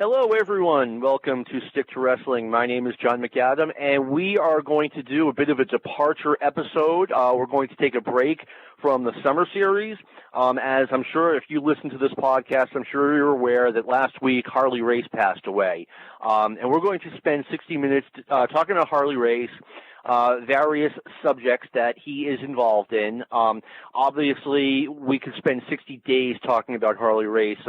Hello, everyone. Welcome to Stick to Wrestling. My name is John McAdam, and we are going to do a bit of a departure episode. We're going to take a break from the summer series. As I'm sure if you listen to this podcast, I'm sure you're aware that last week Harley Race passed away. And we're going to spend 60 minutes talking about Harley Race, various subjects that he is involved in. Obviously, we could spend 60 days talking about Harley Race.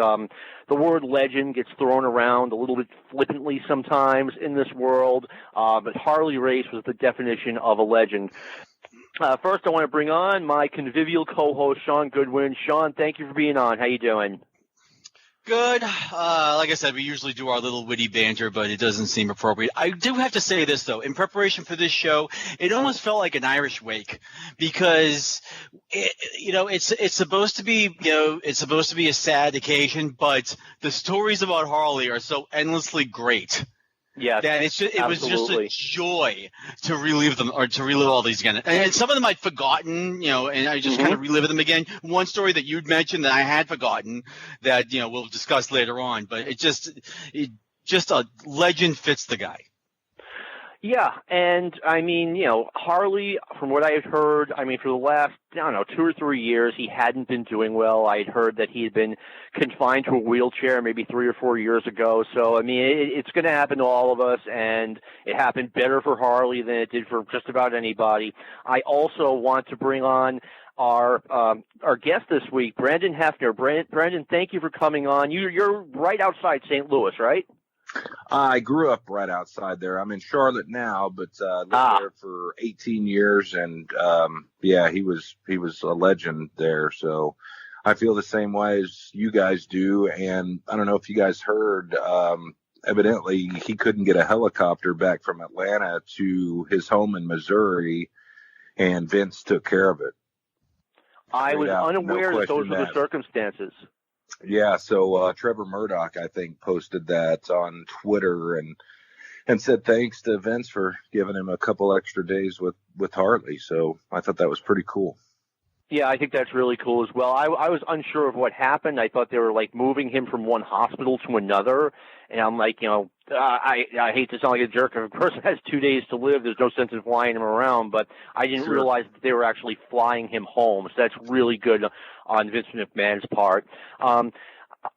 The word legend gets thrown around a little bit flippantly sometimes in this world, but Harley Race was the definition of a legend. First, I want to bring on my convivial co-host, Sean Goodwin. Sean, thank you for being on. How you doing? Good. Like I said, we usually do our little witty banter, but it doesn't seem appropriate. I do have to say this, though. In preparation for this show, it almost felt like an Irish wake because, it's supposed to be, it's supposed to be a sad occasion, but the stories about Harley are so endlessly great. Yeah, that it was just a joy to relive them or to relive all these again. And some of them I'd forgotten, and I just kind of relive them again. One story that you'd mentioned that I had forgotten that, we'll discuss later on, but it just a legend fits the guy. Yeah, and I mean, Harley, from what I had heard, for the last, 2 or 3 years, he hadn't been doing well. I had heard that he had been confined to a wheelchair maybe 3 or 4 years ago. So, it's going to happen to all of us, and it happened better for Harley than it did for just about anybody. I also want to bring on our guest this week, Brandon Hefner. Brandon, thank you for coming on. You're right outside St. Louis, right? I grew up right outside there. I'm in Charlotte now, but lived there for 18 years, and he was a legend there. So I feel the same way as you guys do. And I don't know if you guys heard, evidently he couldn't get a helicopter back from Atlanta to his home in Missouri, and Vince took care of it. I was unaware that those were the circumstances. Yeah, so Trevor Murdoch, I think, posted that on Twitter and said thanks to Vince for giving him a couple extra days with Harley. So I thought that was pretty cool. Yeah, I think that's really cool as well. I was unsure of what happened. I thought they were moving him from one hospital to another, and I'm like, I hate to sound like a jerk. If a person has 2 days to live, there's no sense in flying him around. But I didn't realize that they were actually flying him home. So that's really good on Vince McMahon's part.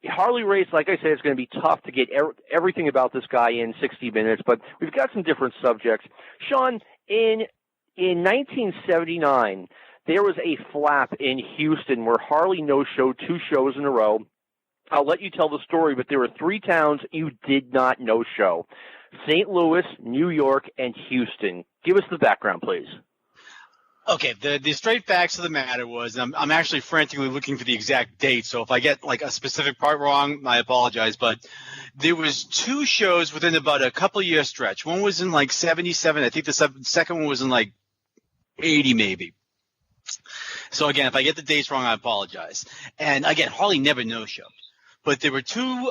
Harley Race, like I said, it's going to be tough to get everything about this guy in 60 minutes, but we've got some different subjects. Sean, in 1979, there was a flap in Houston where Harley no-showed 2 shows in a row. I'll let you tell the story, but there were 3 towns you did not no-show: St. Louis, New York, and Houston. Give us the background, please. Okay, the straight facts of the matter was I'm actually frantically looking for the exact date, so if I get a specific part wrong, I apologize, but there was 2 shows within about a couple-year stretch. One was in 77, I think the second one was in 80 maybe. So again, if I get the dates wrong, I apologize. And again, Harley never no-showed. But there were two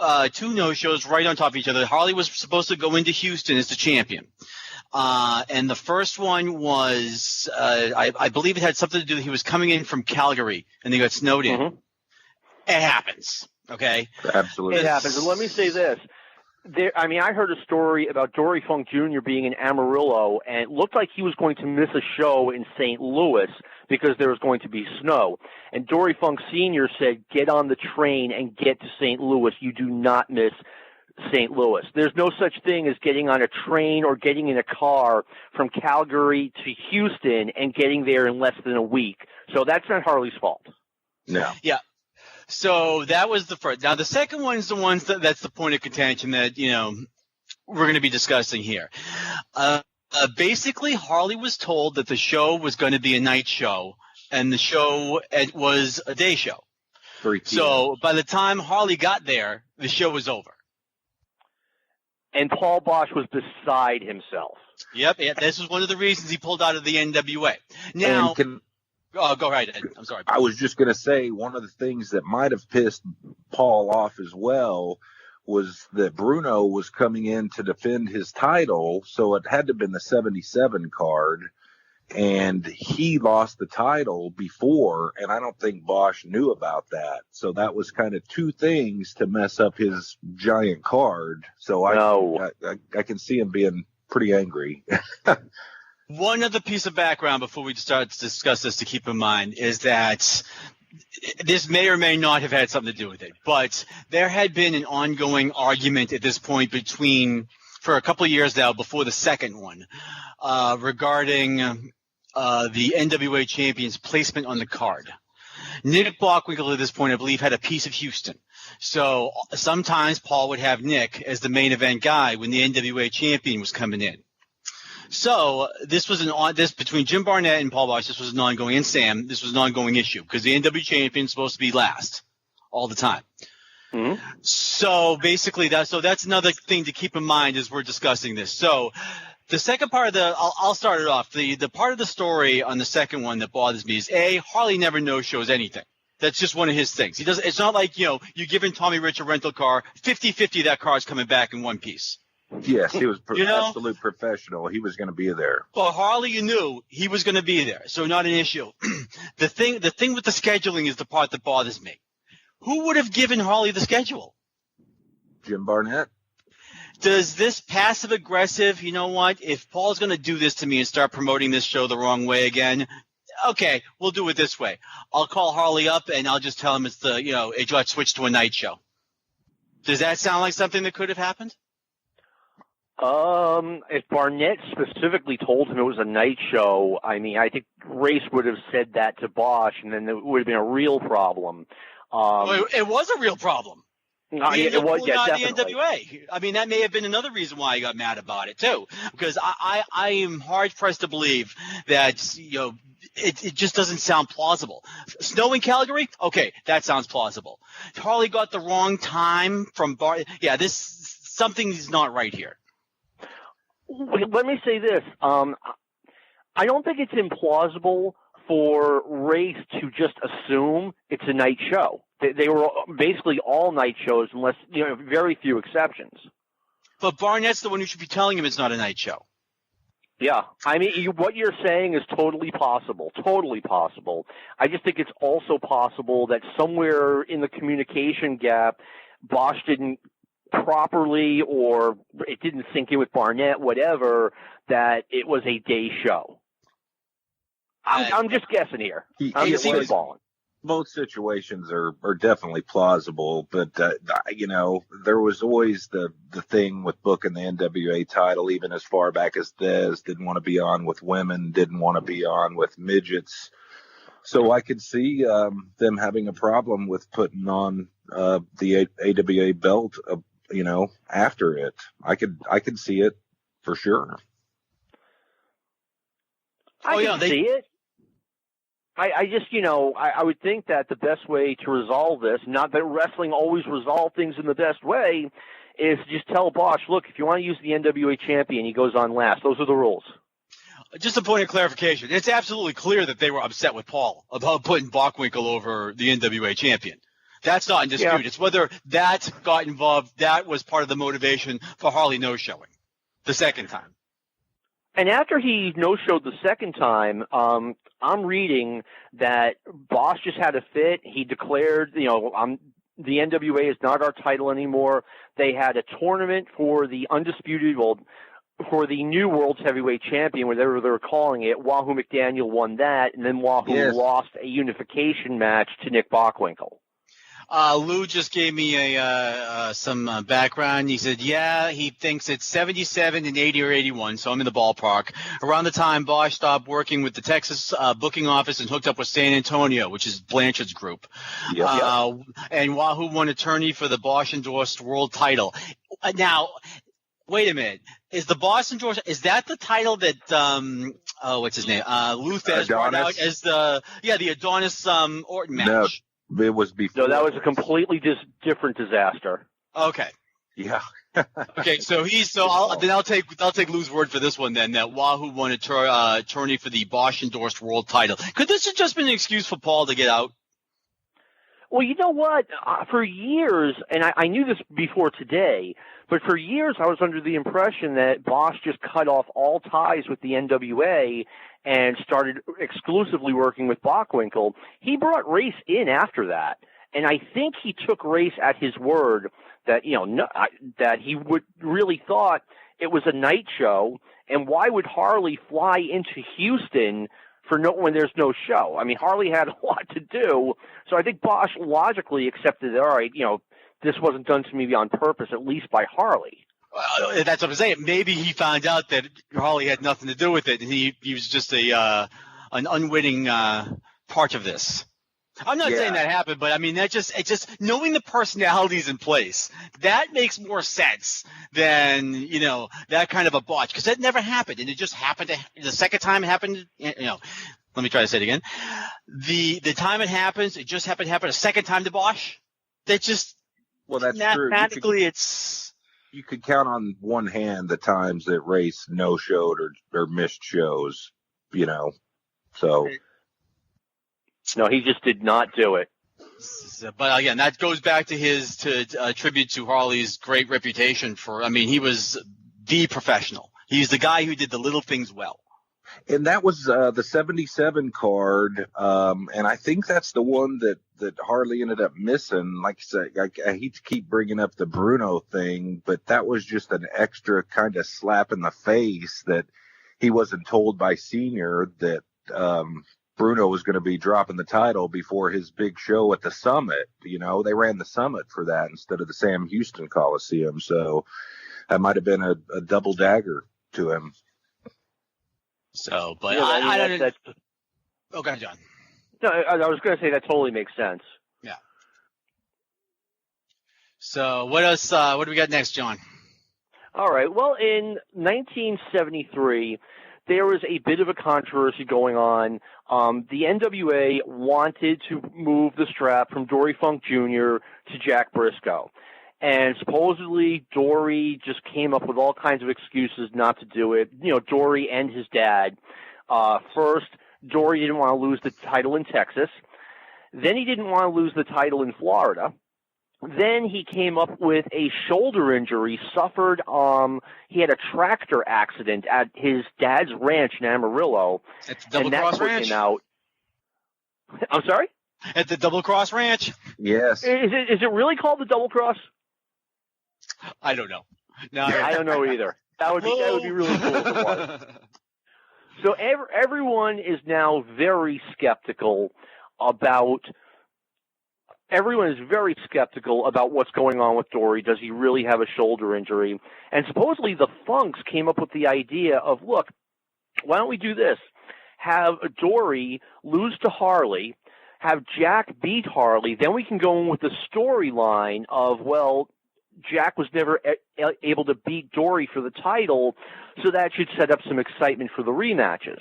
no-shows right on top of each other. Harley was supposed to go into Houston as the champion. And the first one was, I believe it had something to do, he was coming in from Calgary, and they got snowed in. Mm-hmm. It happens, okay? Absolutely. It happens. And let me say this. I heard a story about Dory Funk Jr. being in Amarillo, and it looked like he was going to miss a show in St. Louis because there was going to be snow. And Dory Funk Sr. said, get on the train and get to St. Louis. You do not miss St. Louis. There's no such thing as getting on a train or getting in a car from Calgary to Houston and getting there in less than a week. So that's not Harley's fault. No. Yeah. So that was the first. Now the second one is the ones that's the point of contention that we're going to be discussing here. Basically, Harley was told that the show was going to be a night show, and the show was a day show. So by the time Harley got there, the show was over. And Paul Boesch was beside himself. Yep, this was one of the reasons he pulled out of the NWA. Now. Go ahead, Ed. I'm sorry. I was just going to say one of the things that might have pissed Paul off as well was that Bruno was coming in to defend his title, so it had to have been the 77 card. and he lost the title before, and I don't think Boesch knew about that. So that was kind of two things to mess up his giant card. So I can see him being pretty angry. One other piece of background before we start to discuss this to keep in mind is that this may or may not have had something to do with it, but there had been an ongoing argument at this point for a couple of years now before the second one regarding the NWA champion's placement on the card. Nick Bockwinkel at this point, I believe, had a piece of Houston. So sometimes Paul would have Nick as the main event guy when the NWA champion was coming in. So this was between Jim Barnett and Paul Boesch. This was an ongoing, and Sam. This was an ongoing issue because the NWA champion is supposed to be last all the time. Mm-hmm. So basically, that's another thing to keep in mind as we're discussing this. So the second part of I'll start it off. The part of the story on the second one that bothers me is Harley never no-shows anything. That's just one of his things. He doesn't. It's not like you're giving Tommy Rich a rental car, 50-50 that car's coming back in one piece. Yes, he was absolute professional. He was going to be there. Well, Harley, you knew he was going to be there, so not an issue. The thing with the scheduling is the part that bothers me. Who would have given Harley the schedule? Jim Barnett. Does this passive-aggressive, you know what, if Paul's going to do this to me and start promoting this show the wrong way again, okay, we'll do it this way. I'll call Harley up and I'll just tell him it got switched to a night show. Does that sound like something that could have happened? If Barnett specifically told him it was a night show, I mean, I think Race would have said that to Boesch, and then it would have been a real problem. It was a real problem. It was, yeah, definitely. The NWA. I mean, that may have been another reason why he got mad about it too, because I am hard pressed to believe that it just doesn't sound plausible. Snow in Calgary, okay, that sounds plausible. Harley got the wrong time from Bar. Yeah, something's not right here. Let me say this. I don't think it's implausible for Race to just assume it's a night show. They were basically all night shows, unless very few exceptions. But Barnett's the one who should be telling him it's not a night show. Yeah, I mean, what you're saying is totally possible. Totally possible. I just think it's also possible that somewhere in the communication gap, Boesch didn't properly, or it didn't sink in with Barnett, whatever, that it was a day show. I'm just guessing here. I'm just spitballing. Both situations are definitely plausible, but there was always the thing with booking the NWA title, even as far back as Thez didn't want to be on with women, didn't want to be on with midgets. So I could see them having a problem with putting on the AWA belt, after it. I could see it for sure. I can see it. I just, I would think that the best way to resolve this, not that wrestling always resolves things in the best way, is just tell Boesch, look, if you want to use the NWA champion, he goes on last. Those are the rules. Just a point of clarification. It's absolutely clear that they were upset with Paul about putting Bockwinkel over the NWA champion. That's not in dispute. Yeah. It's whether that got involved, that was part of the motivation for Harley no-showing the second time. And after he no-showed the second time, I'm reading that Boesch just had a fit. He declared, the NWA is not our title anymore. They had a tournament for the for the new World's Heavyweight Champion, whatever they were calling it. Wahoo McDaniel won that, and then Wahoo lost a unification match to Nick Bockwinkel. Lou just gave me some background. He said, he thinks it's 77 and 80 or 81, so I'm in the ballpark. Around the time Boesch stopped working with the Texas booking office and hooked up with San Antonio, which is Blanchard's group. And Wahoo won attorney for the Boesch-endorsed world title. Now, wait a minute. Is the Boesch endorsed? Is that the title that what's his name? Lou Thez brought out as the Adonis Orton match? No. It was before. No, that was a completely different disaster. Okay. Yeah. Okay, so I'll take Lou's word for this one then, that Wahoo won attorney for the Boesch endorsed world title. Could this have just been an excuse for Paul to get out? Well, you know what? For years, and I knew this before today, but for years I was under the impression that Boesch just cut off all ties with the NWA and started exclusively working with Bockwinkel. He brought Race in after that, and I think he took Race at his word that that he would really thought it was a night show, and why would Harley fly into Houston when there's no show? I mean, Harley had a lot to do, so I think Boesch logically accepted that, all right, this wasn't done to me on purpose, at least by Harley. Well, that's what I'm saying. Maybe he found out that Harley had nothing to do with it, and he was just an unwitting part of this. I'm not saying that happened, but I mean it's just knowing the personalities in place that makes more sense than that kind of a botch, because that never happened, and it just happened the second time it happened. Let me try to say it again. The time it happens, it just happened to happen a second time to Boesch. That just that's mathematically true. You could count on one hand the times that Race no-showed or missed shows. So. No, he just did not do it. But again, that goes back to his tribute to Harley's great reputation he was the professional. He's the guy who did the little things well. And that was the 77 card, and I think that's the one that Harley ended up missing. Like I said, I hate to keep bringing up the Bruno thing, but that was just an extra kind of slap in the face that he wasn't told by Senior that Bruno was going to be dropping the title before his big show at the Summit. They ran the Summit for that instead of the Sam Houston Coliseum. So that might have been a double dagger to him. So, but I don't know. Oh, go ahead, John. No, I was going to say that totally makes sense. Yeah. So what else? What do we got next, John? All right. Well, in 1973, there was a bit of a controversy going on. The NWA wanted to move the strap from Dory Funk Jr. to Jack Briscoe. And supposedly Dory just came up with all kinds of excuses not to do it. Dory and his dad. First, Dory didn't want to lose the title in Texas. Then he didn't want to lose the title in Florida. Then he came up with a shoulder injury suffered. He had a tractor accident at his dad's ranch in Amarillo. At the Double Cross Ranch? I'm sorry? At the Double Cross Ranch? Yes. Is it really called the Double Cross? I don't know. No, I don't know either. That would be really cool if it was. So everyone is now very skeptical about. Everyone is very skeptical about what's going on with Dory. Does he really have a shoulder injury? And supposedly the Funks came up with the idea of, look, why don't we do this? Have Dory lose to Harley, have Jack beat Harley, then we can go in with the storyline of, well, Jack was never able to beat Dory for the title, so that should set up some excitement for the rematches.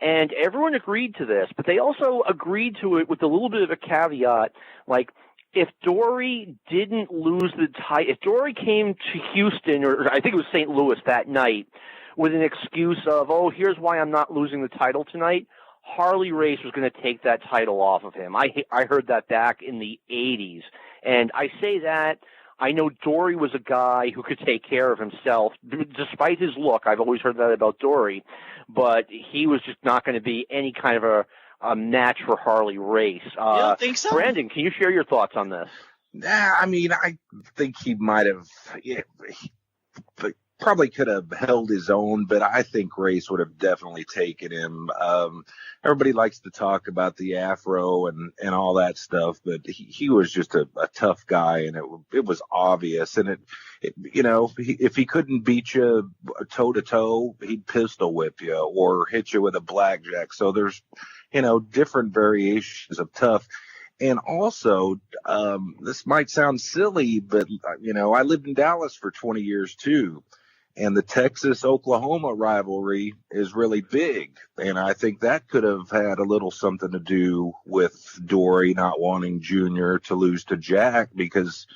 And everyone agreed to this, but they also agreed to it with a little bit of a caveat, like if Dory didn't lose the title, if Dory came to Houston, or I think it was St. Louis that night, with an excuse of, oh, here's why I'm not losing the title tonight, Harley Race was going to take that title off of him. I heard that back in the 80s. And I say that, I know Dory was a guy who could take care of himself, despite his look. I've always heard that about Dory, but he was just not going to be any kind of a match for Harley Race. You don't think so? Brandon, can you share your thoughts on this? I mean, I think he might have. Probably could have held his own, but I think Race would have definitely taken him. Everybody likes to talk about the afro and all that stuff, but he was just a tough guy, and it was obvious. And if he couldn't beat you toe to toe, he'd pistol whip you or hit you with a blackjack. So there's, different variations of tough. And also, this might sound silly, but I lived in Dallas for 20 years too. And the Texas-Oklahoma rivalry is really big. And I think that could have had a little something to do with Dory not wanting Junior to lose to Jack, because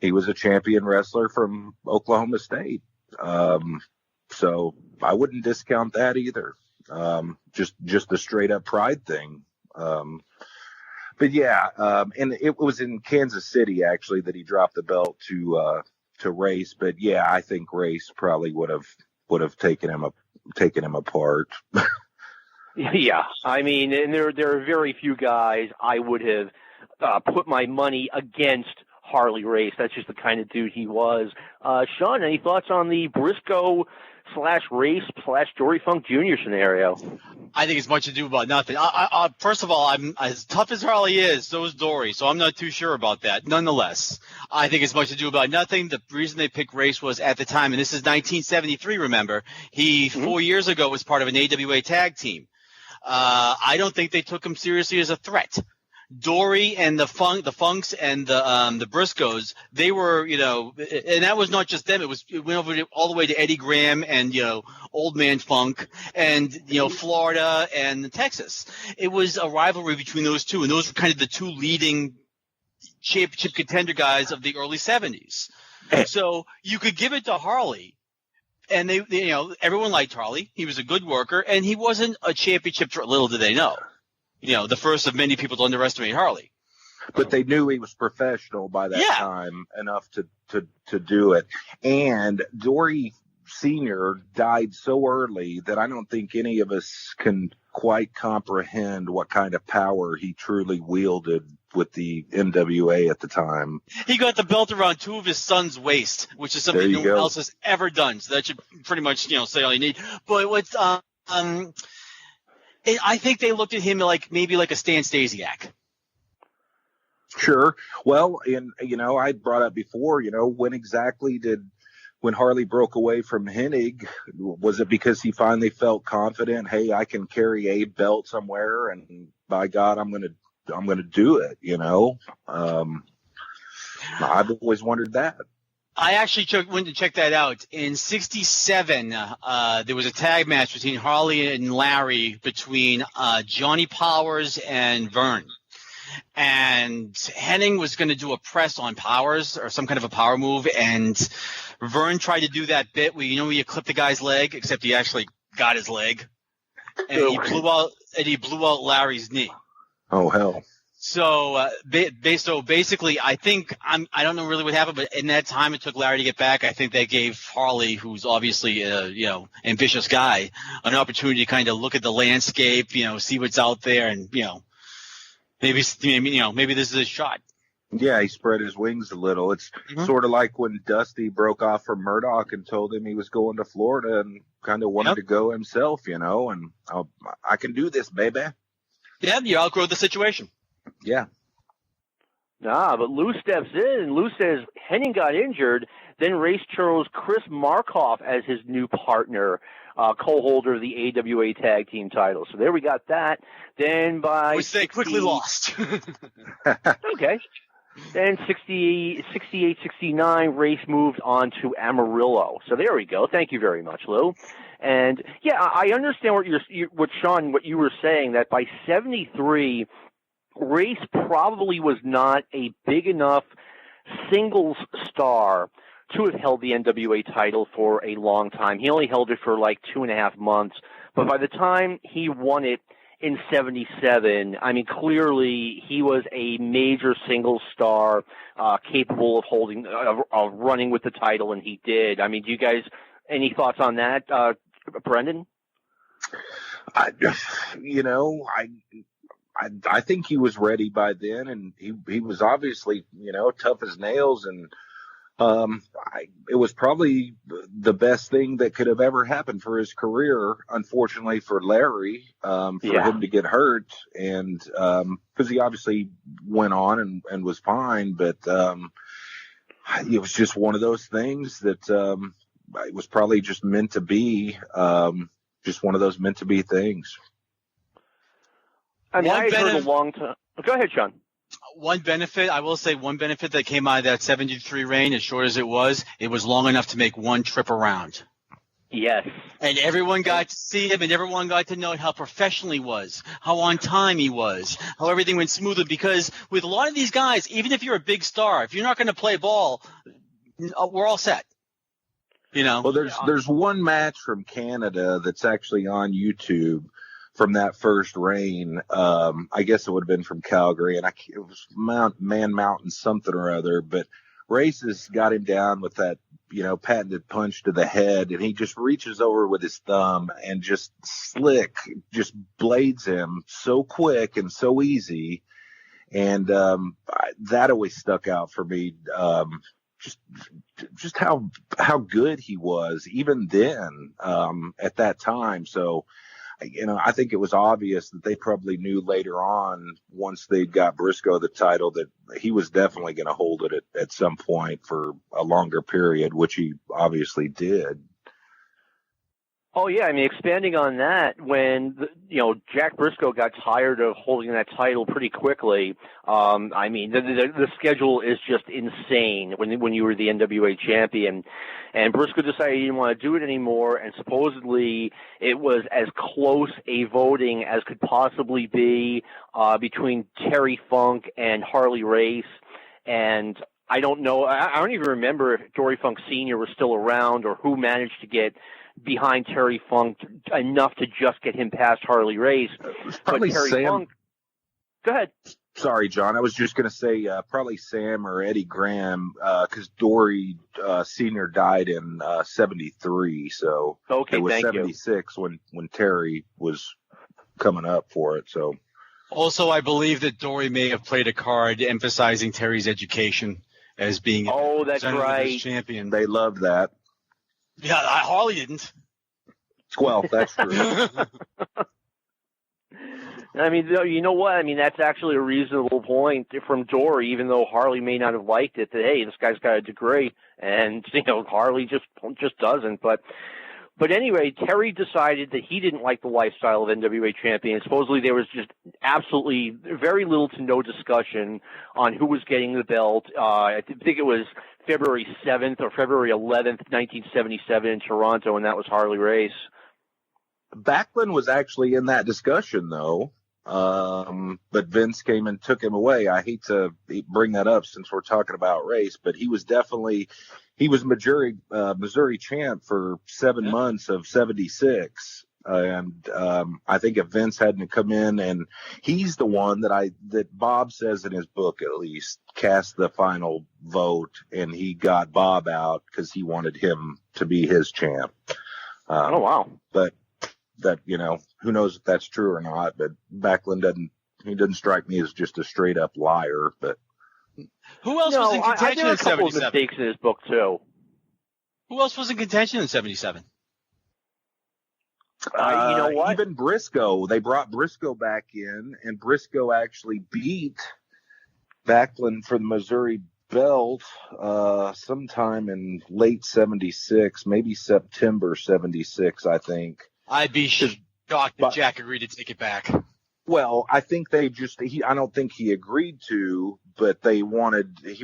he was a champion wrestler from Oklahoma State. So I wouldn't discount that either. Just a straight-up pride thing. But yeah, and it was in Kansas City actually that he dropped the belt to Race. But yeah, I think Race probably would have taken him apart. Yeah, I mean, and there are very few guys I would have put my money against Harley Race. That's just the kind of dude he was. Sean, any thoughts on the Briscoe/Race/Dory Funk Jr. scenario? I think it's much ado about nothing. First of all, I'm as tough as Harley is, so is Dory, so I'm not too sure about that. Nonetheless, I think it's much ado about nothing. The reason they picked Race was at the time, and this is 1973, remember, he 4 years ago was part of an AWA tag team. I don't think they took him seriously as a threat. Dory and the Funks and the Briscoes, they were, and that was not just them. It went over all the way to Eddie Graham and, Old Man Funk and, Florida and Texas. It was a rivalry between those two, and those were kind of the two leading championship contender guys of the early 70s. So you could give it to Harley. And they everyone liked Harley. He was a good worker, and he wasn't a championship. Little did they know. The first of many people to underestimate Harley. But they knew he was professional by that time enough to do it. And Dory Sr. died so early that I don't think any of us can quite comprehend what kind of power he truly wielded with the NWA at the time. He got the belt around two of his son's waist, which is something no one else has ever done. So that should pretty much, say all you need. But what's I think they looked at him maybe like a Stan Stasiak. Sure. Well, and I brought up before, when Harley broke away from Hennig, was it because he finally felt confident? Hey, I can carry a belt somewhere, and by God, I'm gonna do it. I've always wondered that. I actually went to check that out. In '67, there was a tag match between Harley and Larry between Johnny Powers and Vern. And Hennig was going to do a press on Powers or some kind of a power move, and Vern tried to do that bit where you clip the guy's leg, except he actually got his leg, and he blew out Larry's knee. Oh hell! So, basically, I think I don't know really what happened, but in that time it took Larry to get back. I think they gave Harley, who's obviously ambitious guy, an opportunity to kind of look at the landscape, see what's out there, and maybe this is a shot. Yeah, he spread his wings a little. It's sort of like when Dusty broke off from Murdoch and told him he was going to Florida and kind of wanted to go himself, and I can do this, baby. Yeah, you outgrow the situation. Yeah. But Lou steps in, and Lou says Hennig got injured. Then Race chose Chris Markoff as his new partner, co-holder of the AWA Tag Team title. So there we got that. Then which they quickly lost. Okay. Then 68, 69, Race moved on to Amarillo. So there we go. Thank you very much, Lou. And yeah, I understand what Sean, what you were saying, that by 73, Race probably was not a big enough singles star to have held the NWA title for a long time. He only held it for like 2.5 months. But by the time he won it in 77, I mean, clearly he was a major singles star, capable of running with the title, and he did. I mean, do you guys, any thoughts on that, Brendan? I think he was ready by then, and he was obviously, tough as nails, and it was probably the best thing that could have ever happened for his career. Unfortunately for Larry, for him to get hurt, and because he obviously went on and was fine, but it was just one of those things that it was probably just meant to be, just one of those meant to be things. I mean, I heard a long time. Go ahead, Sean. One benefit that came out of that 73 reign, as short as it was long enough to make one trip around. Yes. And everyone got to see him, and everyone got to know how professional he was, how on time he was, how everything went smoothly. Because with a lot of these guys, even if you're a big star, if you're not going to play ball, we're all set. Well, there's one match from Canada that's actually on YouTube from that first reign. I guess it would have been from Calgary, and it was Man Mountain something or other, but Races got him down with that, patented punch to the head, and he just reaches over with his thumb and just just blades him so quick and so easy. And that always stuck out for me. Just how good he was even then, at that time. So, I think it was obvious that they probably knew later on, once they got Briscoe the title, that he was definitely going to hold it at some point for a longer period, which he obviously did. Oh, yeah. I mean, expanding on that, when, Jack Briscoe got tired of holding that title pretty quickly, I mean, the schedule is just insane when you were the NWA champion. And Briscoe decided he didn't want to do it anymore, and supposedly it was as close a voting as could possibly be between Terry Funk and Harley Race. And I don't know, I don't even remember if Dory Funk Sr. was still around or who managed to get behind Terry Funk enough to just get him past Harley Race. Probably Terry Sam. Funk. Go ahead. Sorry, John. I was just going to say probably Sam or Eddie Graham, because Dory Sr. died in 73, so okay, it was thank 76 you. when Terry was coming up for it. So also, I believe that Dory may have played a card emphasizing Terry's education as being that's right. champion. They loved that. Yeah, Harley didn't. Well, that's true. I mean, you know what? I mean, that's actually a reasonable point from Dory, even though Harley may not have liked it, that, hey, this guy's got a degree, and, Harley just doesn't. But anyway, Terry decided that he didn't like the lifestyle of NWA champion. Supposedly there was just absolutely very little to no discussion on who was getting the belt. I think it was February 7th or February 11th, 1977 in Toronto, and that was Harley Race. Backlund was actually in that discussion, though. But Vince came and took him away. I hate to bring that up since we're talking about Race, but he was Missouri champ for 7 months of 76. And I think if Vince hadn't come in, and he's the one that Bob says in his book, at least, cast the final vote, and he got Bob out because he wanted him to be his champ. Oh, wow. But that, who knows if that's true or not, but Backlund doesn't strike me as just a straight up liar. But who else was in contention in 77? There are a couple of mistakes in his book too. Who else was in contention in 77? You know what? Even Briscoe. They brought Briscoe back in, and Briscoe actually beat Backlund for the Missouri belt sometime in late 76, maybe September 76, I think. I'd be shocked if Jack agreed to take it back. Well, I think I don't think he agreed to, but he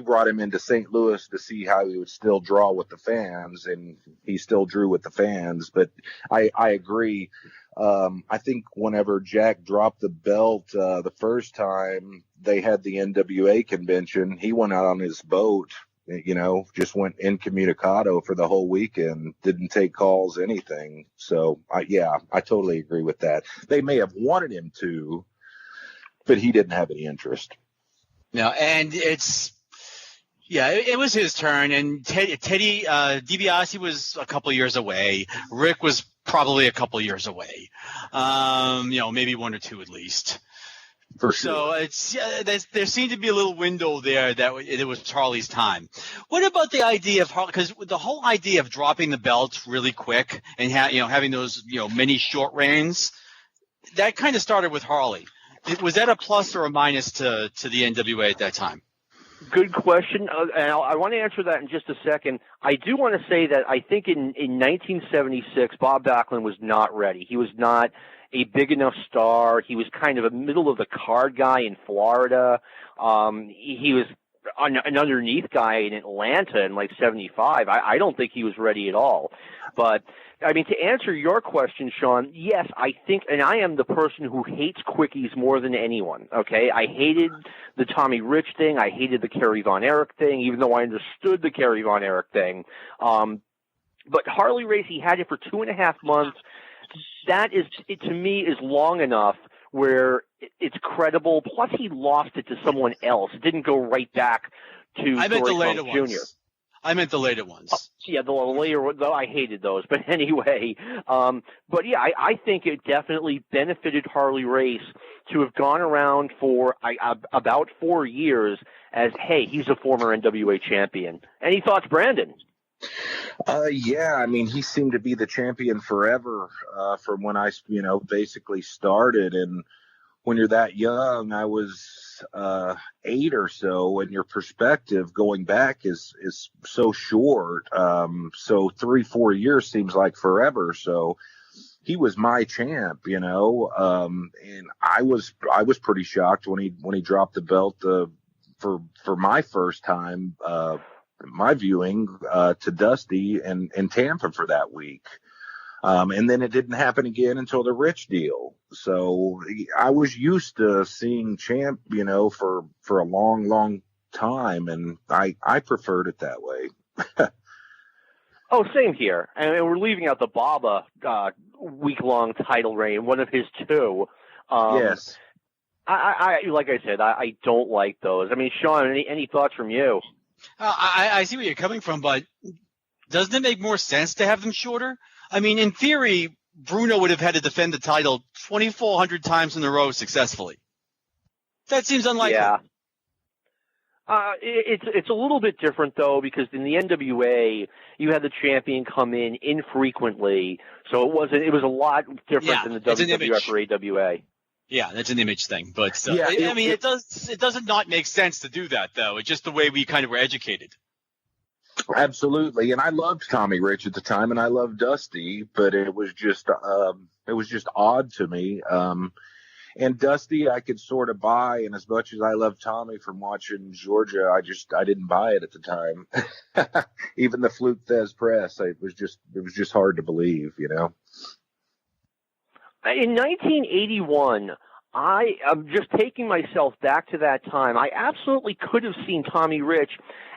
brought him into St. Louis to see how he would still draw with the fans, and he still drew with the fans. But I agree. I think whenever Jack dropped the belt the first time they had the NWA convention, he went out on his boat, just went incommunicado for the whole weekend, didn't take calls, anything. So, I totally agree with that. They may have wanted him to, but he didn't have any interest. No, and it was his turn, and Teddy DiBiase was a couple years away. Rick was probably a couple years away. Maybe one or two at least. For sure. So there seemed to be a little window there that it was Harley's time. What about the idea of Harley? Because the whole idea of dropping the belt really quick and having those many short reigns, that kind of started with Harley. Was that a plus or a minus to the NWA at that time? Good question, and I want to answer that in just a second. I do want to say that I think in 1976, Bob Backlund was not ready. He was not a big enough star. He was kind of a middle of the card guy in Florida. He was an underneath guy in Atlanta in like 75. I don't think he was ready at all. But I mean, to answer your question, Sean, yes, I think, and I am the person who hates quickies more than anyone, okay? I hated the Tommy Rich thing. I hated the Kerry Von Erich thing, even though I understood the Kerry Von Erich thing. But Harley Race, he had it for 2.5 months. that is, to me, is long enough where it's credible. Plus, he lost it to someone else. It didn't go right back to I meant the later Jr. ones. I meant the later ones. Yeah, the later, though I hated those. But anyway, but yeah, I think it definitely benefited Harley Race to have gone around for about 4 years as, hey, he's a former NWA champion. Any thoughts, Brandon? Yeah, I mean, he seemed to be the champion forever from when I, basically started. And when you're that young, I was 8 or so, and your perspective going back is so short. So 3-4 years seems like forever. So he was my champ, and I was pretty shocked when he dropped the belt for my first time, my viewing, to Dusty in Tampa for that week. And then it didn't happen again until the Rich deal. So I was used to seeing Champ, for a long, long time, and I preferred it that way. Oh, same here. And we're leaving out the Baba week-long title reign, one of his two. Yes. I like I said, I don't like those. I mean, Sean, any thoughts from you? I see where you're coming from, but doesn't it make more sense to have them shorter? I mean, in theory, Bruno would have had to defend the title 2,400 times in a row successfully. That seems unlikely. Yeah. It's a little bit different, though, because in the NWA, you had the champion come in infrequently, so it was a lot different than the WWF or AWA. Yeah, that's an image thing, but it doesn't not make sense to do that, though. It's just the way we kind of were educated. Absolutely, and I loved Tommy Rich at the time, and I loved Dusty, but it was just odd to me. And Dusty, I could sort of buy, and as much as I love Tommy from watching Georgia, I didn't buy it at the time. Even the Fluke Thez press, it was just hard to believe, In 1981, I'm just taking myself back to that time. I absolutely could have seen Tommy Rich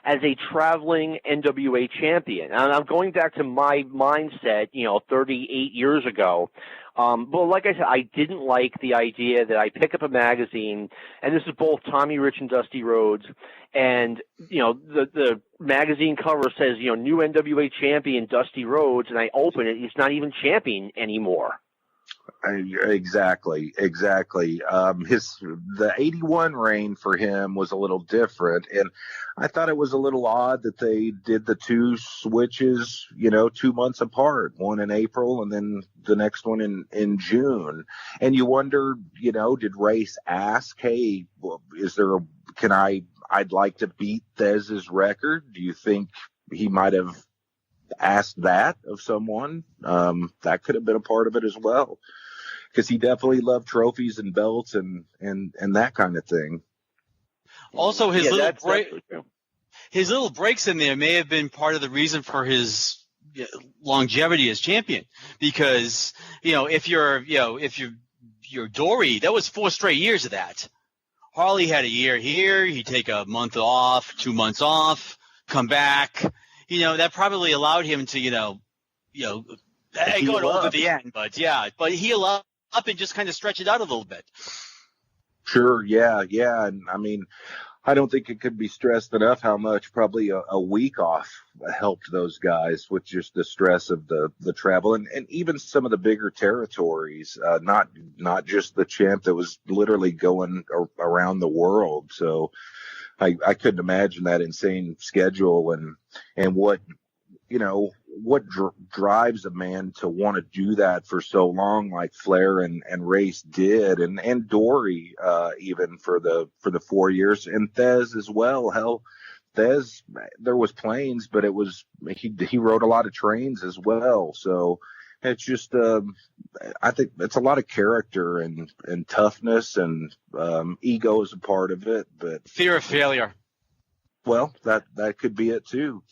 as a traveling NWA champion. And I'm going back to my mindset, 38 years ago. But like I said, I didn't like the idea that I pick up a magazine, and this is both Tommy Rich and Dusty Rhodes, and, the magazine cover says, new NWA champion Dusty Rhodes, and I open it, he's not even champion anymore. Exactly. The 81 reign for him was a little different, and I thought it was a little odd that they did the two switches, 2 months apart, one in April and then the next one in June. And you wonder, did Race ask, hey, I'd like to beat Thez's record? Do you think he might have asked that of someone? That could have been a part of it as well, because he definitely loved trophies and belts and that kind of thing. Also, his little breaks in there may have been part of the reason for his longevity as champion, because if you're Dory, that was 4 straight years of that. Harley had a year here, he'd take a month off, 2 months off, come back. That probably allowed him to, go over the end, but heal up and just kind of stretch it out a little bit. Sure, yeah. And I mean, I don't think it could be stressed enough how much probably a week off helped those guys with just the stress of the travel and even some of the bigger territories, not just the champ that was literally going around the world. So I couldn't imagine that insane schedule and what drives a man to want to do that for so long, like Flair and Race did, and Dory, even for the 4 years, and Thez as well. Hell, Thez, there was planes, but he rode a lot of trains as well. So it's just, I think it's a lot of character and toughness and ego is a part of it, but fear of failure. Well, that could be it too.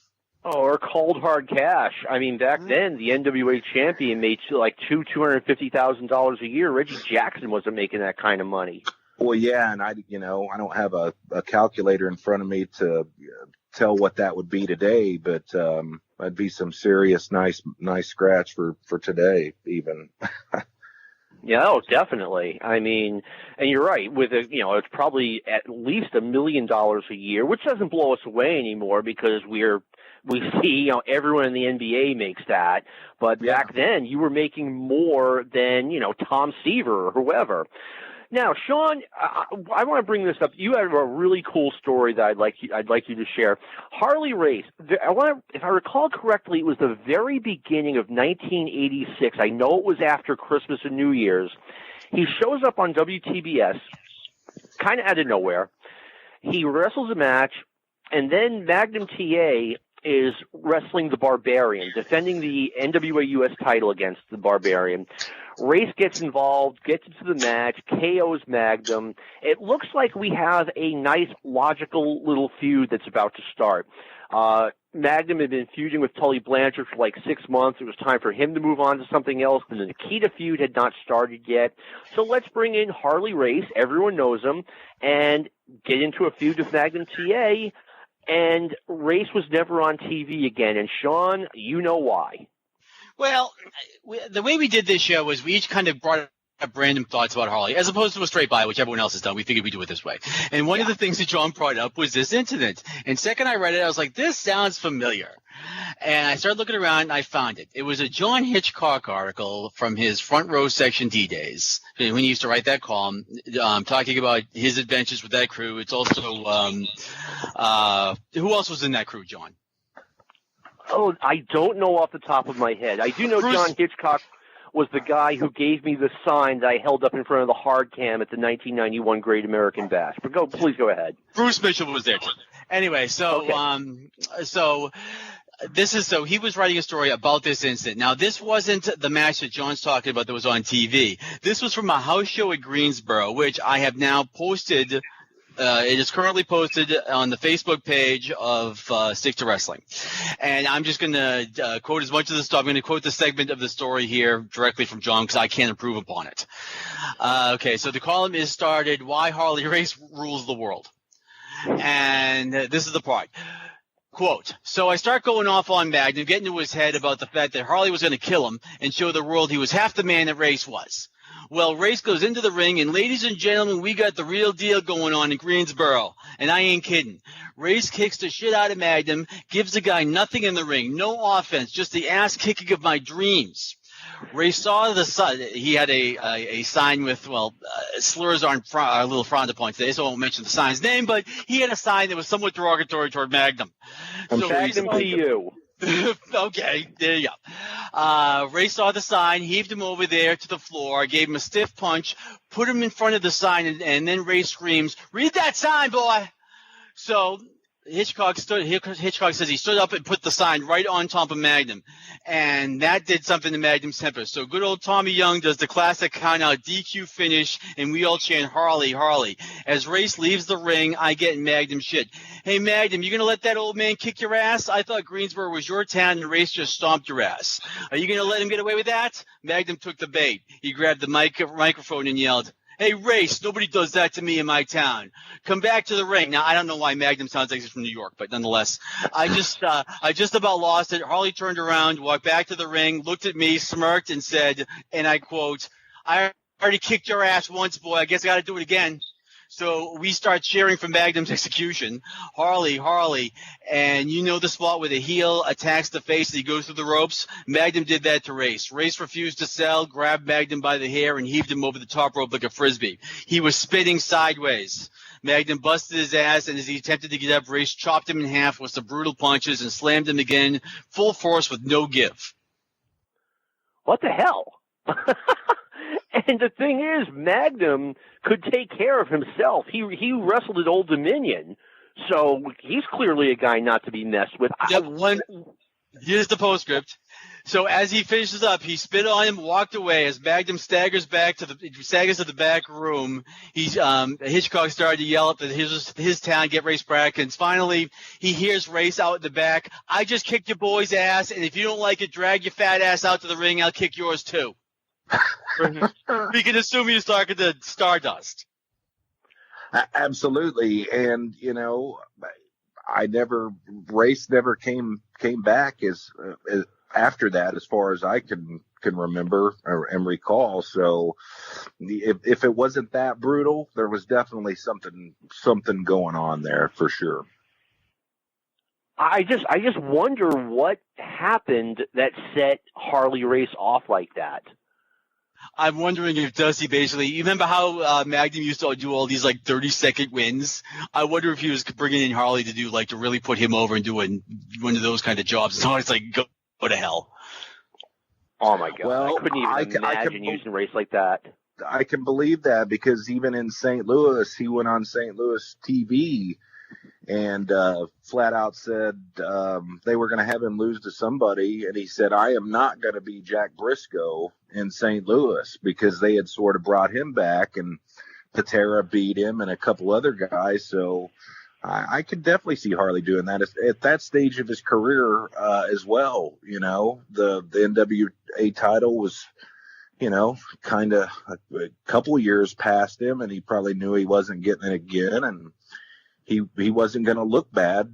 Oh, or cold hard cash. I mean, back then the NWA champion made like $250,000 a year. Reggie Jackson wasn't making that kind of money. Well, yeah, and I don't have a calculator in front of me to tell what that would be today, but that'd be some serious nice scratch for today even. Yeah, oh, definitely. I mean, and you're right. With it's probably at least $1 million a year, which doesn't blow us away anymore because we see everyone in the NBA makes that. But back then, you were making more than Tom Seaver or whoever. Now, Sean, I want to bring this up. You have a really cool story that I'd like you to share. Harley Race. If I recall correctly, it was the very beginning of 1986. I know it was after Christmas and New Year's. He shows up on WTBS, kind of out of nowhere. He wrestles a match, and then Magnum T.A. is wrestling the Barbarian, defending the NWA US title against the Barbarian. Race gets involved, gets into the match, KOs Magnum. It looks like we have a nice, logical little feud that's about to start. Magnum had been feuding with Tully Blanchard for like 6 months. It was time for him to move on to something else. The Nikita feud had not started yet. So let's bring in Harley Race. Everyone knows him. And get into a feud with Magnum T.A. And Race was never on TV again. And Sean, you know why. Well, the way we did this show was we each kind of brought up random thoughts about Harley, as opposed to a straight by, which everyone else has done. We figured we'd do it this way. And one of the things that John brought up was this incident. And second I read it, I was like, this sounds familiar. And I started looking around, and I found it. It was a John Hitchcock article from his Front Row Section D days, when he used to write that column, talking about his adventures with that crew. It's also who else was in that crew, John? Oh, I don't know off the top of my head. I do know John Hitchcock was the guy who gave me the sign that I held up in front of the hard cam at the 1991 Great American Bash. But please go ahead. Bruce Mitchell was there too. Anyway, so he was writing a story about this incident. Now, this wasn't the match that John's talking about that was on TV. This was from a house show at Greensboro, which I have now posted. It is currently posted on the Facebook page of Stick to Wrestling. And I'm just going to quote as much of the stuff. I'm going to quote the segment of the story here directly from John because I can't improve upon it. Okay, so the column is started, Why Harley Race Rules the World. And this is the part. Quote, so I start going off on Magnum, getting into his head about the fact that Harley was going to kill him and show the world he was half the man that Race was. Well, Race goes into the ring, and ladies and gentlemen, we got the real deal going on in Greensboro, and I ain't kidding. Race kicks the shit out of Magnum, gives the guy nothing in the ring, no offense, just the ass-kicking of my dreams. Race saw the sign. He had a sign with, slurs aren't a little frowned upon today, so I won't mention the sign's name, but he had a sign that was somewhat derogatory toward Magnum. Magnum to you. Okay, there you go. Ray saw the sign, heaved him over there to the floor, gave him a stiff punch, put him in front of the sign, and then Ray screams, "Read that sign, boy!" So Hitchcock says he stood up and put the sign right on top of Magnum, and that did something to Magnum's temper. So good old Tommy Young does the classic count-out DQ finish, and we all chant Harley, Harley. As Race leaves the ring, I get in Magnum shit. Hey, Magnum, you going to let that old man kick your ass? I thought Greensboro was your town, and Race just stomped your ass. Are you going to let him get away with that? Magnum took the bait. He grabbed the microphone and yelled, "Hey, Race, nobody does that to me in my town. Come back to the ring." Now, I don't know why Magnum sounds like he's from New York, but nonetheless, I just about lost it. Harley turned around, walked back to the ring, looked at me, smirked, and said, and I quote, "I already kicked your ass once, boy. I guess I got to do it again." So we start cheering for Magnum's execution. Harley, Harley. And you know the spot where the heel attacks the face and he goes through the ropes? Magnum did that to Race. Race refused to sell, grabbed Magnum by the hair, and heaved him over the top rope like a Frisbee. He was spinning sideways. Magnum busted his ass, and as he attempted to get up, Race chopped him in half with some brutal punches and slammed him again, full force with no give. What the hell? And the thing is, Magnum could take care of himself. He wrestled at Old Dominion, so he's clearly a guy not to be messed with. Here's the postscript. So as he finishes up, he spit on him, walked away. As Magnum staggers to the back room, Hitchcock started to yell up that his town, get Race brackets. Finally, he hears Race out in the back. "I just kicked your boy's ass, and if you don't like it, drag your fat ass out to the ring. I'll kick yours too." We can assume he was talking to Stardust. Absolutely. And, race never came back as after that, as far as I can remember and recall. So if it wasn't that brutal, there was definitely something going on there for sure. I just wonder what happened that set Harley Race off like that. I'm wondering if Dusty basically, you remember how Magnum used to do all these like 30-second wins? I wonder if he was bringing in Harley to do like to really put him over and doing one of those kind of jobs. It's always like go to hell. Oh my God! Well, I couldn't even imagine using Race like that. I can believe that, because even in St. Louis, he went on St. Louis TV and flat out said they were going to have him lose to somebody, and he said, "I am not going to be Jack Briscoe in St. Louis," because they had sort of brought him back, and Patera beat him and a couple other guys. So I could definitely see Harley doing that at that stage of his career as well. The NWA title was, kind of a couple years past him, and he probably knew he wasn't getting it again, and he wasn't going to look bad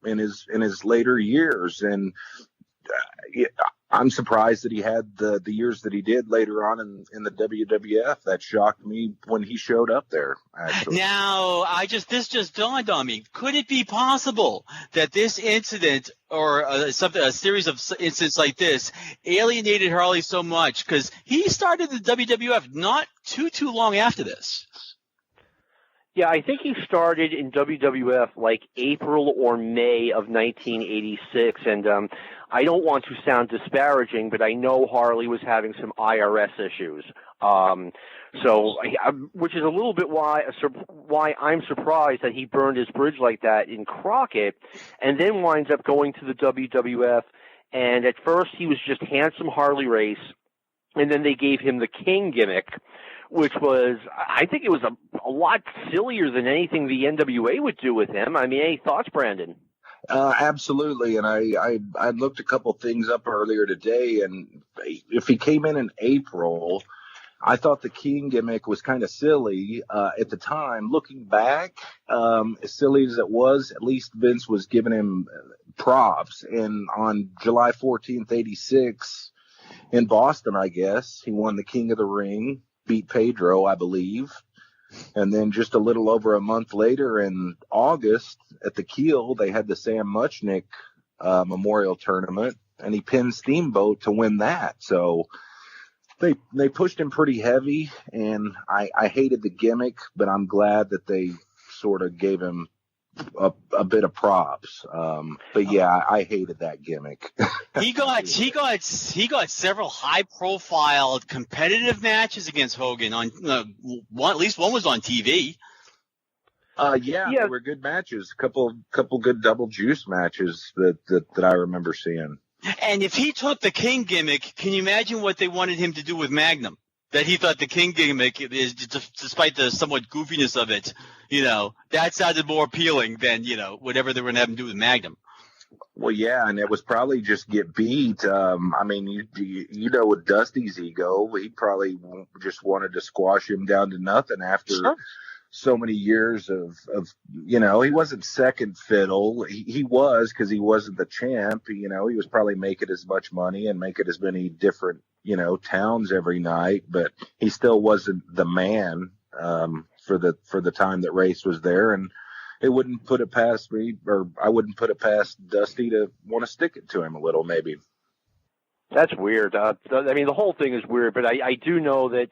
in his later years. And I'm surprised that he had the years that he did later on in the WWF. That shocked me when he showed up there, actually. Now, this just dawned on me. Could it be possible that this incident or a series of incidents like this alienated Harley so much? Because he started the WWF not too long after this. Yeah, I think he started in WWF like April or May of 1986, and I don't want to sound disparaging, but I know Harley was having some IRS issues. Which is a little bit why I'm surprised that he burned his bridge like that in Crockett, and then winds up going to the WWF. And at first he was just handsome Harley Race, and then they gave him the King gimmick, which was, I think it was a lot sillier than anything the NWA would do with him. I mean, any thoughts, Brandon? Absolutely. And I looked a couple things up earlier today, and if he came in April, I thought the King gimmick was kind of silly at the time. Looking back, as silly as it was, at least Vince was giving him props. And on July 14th, 86, in Boston, I guess, he won the King of the Ring, beat Pedro, I believe. And then just a little over a month later in August at the Kiel, they had the Sam Muchnick Memorial Tournament, and he pinned Steamboat to win that. So they pushed him pretty heavy, and I hated the gimmick, but I'm glad that they sort of gave him a bit of props. But yeah, I hated that gimmick. He got several high profile competitive matches against Hogan on at least one was on TV. Yeah, they were good matches. Couple good double juice matches that I remember seeing. And if he took the King gimmick, can you imagine what they wanted him to do with Magnum? That he thought the King gimmick is, despite the somewhat goofiness of it, that sounded more appealing than, whatever they were going to have him do with Magnum. Well, yeah, and it was probably just get beat. I mean, with Dusty's ego, he probably just wanted to squash him down to nothing after so many years of he wasn't second fiddle. He was, because he wasn't the champ. He was probably making as much money and making as many different towns every night, but he still wasn't the man for the time that Race was there. And it wouldn't put it past me, or I wouldn't put it past Dusty to want to stick it to him a little, maybe. That's weird. I mean, the whole thing is weird, but I do know that,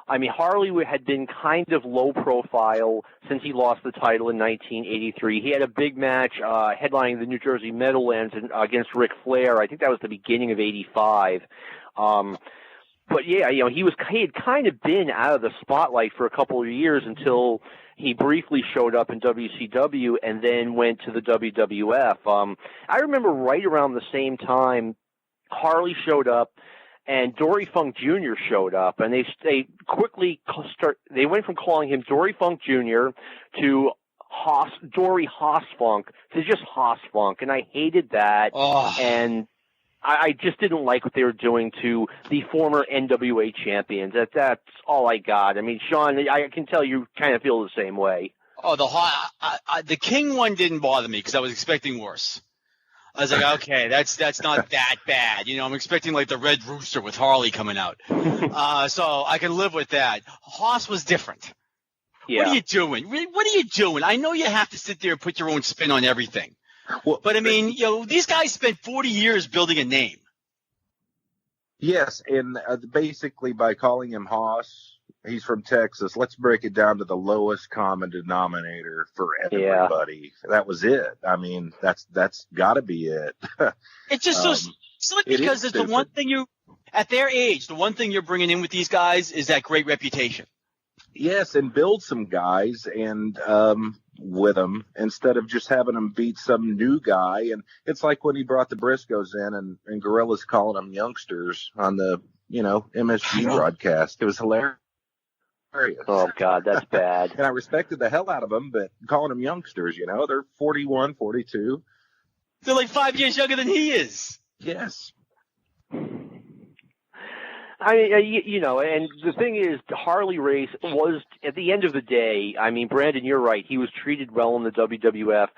I mean, Harley had been kind of low profile since he lost the title in 1983. He had a big match headlining the New Jersey Meadowlands against Ric Flair. I think that was the beginning of 85. But yeah, he had kind of been out of the spotlight for a couple of years until he briefly showed up in WCW and then went to the WWF. I remember right around the same time Harley showed up and Dory Funk Jr. showed up, and they quickly they went from calling him Dory Funk Jr. to Dory Haas Funk to just Haas Funk, and I hated that. Oh. And I just didn't like what they were doing to the former NWA champions. That's all I got. I mean, Sean, I can tell you kind of feel the same way. Oh, the King one didn't bother me because I was expecting worse. I was like, okay, that's not that bad. You know, I'm expecting like the Red Rooster with Harley coming out. So I can live with that. Haas was different. Yeah. What are you doing? What are you doing? I know you have to sit there and put your own spin on everything. Well, but I mean, you know, these guys spent 40 years building a name. Yes, and basically by calling him Haas, he's from Texas. Let's break it down to the lowest common denominator for everybody. Yeah. That was it. I mean, that's got to be it. It's just so silly because it's the one thing at their age, the one thing you're bringing in with these guys is that great reputation. Yes, and build some guys and with them instead of just having them beat some new guy. And it's like when he brought the Briscoes in and Gorilla's calling them youngsters on the, MSG broadcast. It was hilarious. Oh, God, that's bad. And I respected the hell out of them, but calling them youngsters, they're 41, 42. They're like 5 years younger than he is. Yes. I mean, and the thing is, Harley Race was, at the end of the day, I mean, Brandon, you're right. He was treated well in the WWF.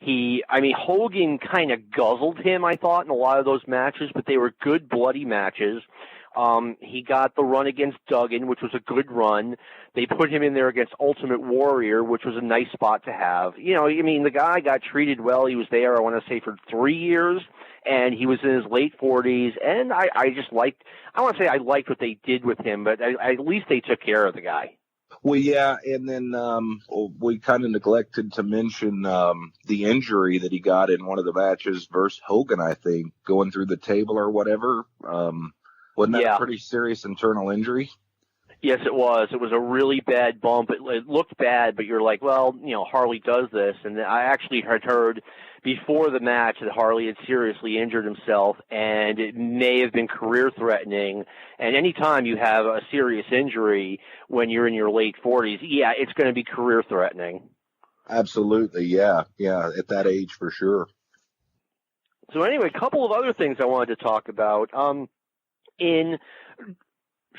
Hogan kind of guzzled him, I thought, in a lot of those matches, but they were good, bloody matches. He got the run against Duggan, which was a good run. They put him in there against Ultimate Warrior, which was a nice spot to have. The guy got treated well. He was there, I want to say, for 3 years, and he was in his late 40s. And I want to say I liked what they did with him, but at least they took care of the guy. Well, yeah, and then we kind of neglected to mention the injury that he got in one of the matches versus Hogan, I think, going through the table or whatever. Wasn't that a pretty serious internal injury? Yes, it was. It was a really bad bump. It looked bad, but you're like, well, Harley does this. And I actually had heard before the match that Harley had seriously injured himself, and it may have been career-threatening. And anytime you have a serious injury when you're in your late 40s, it's going to be career-threatening. Absolutely, yeah, at that age for sure. So anyway, a couple of other things I wanted to talk about.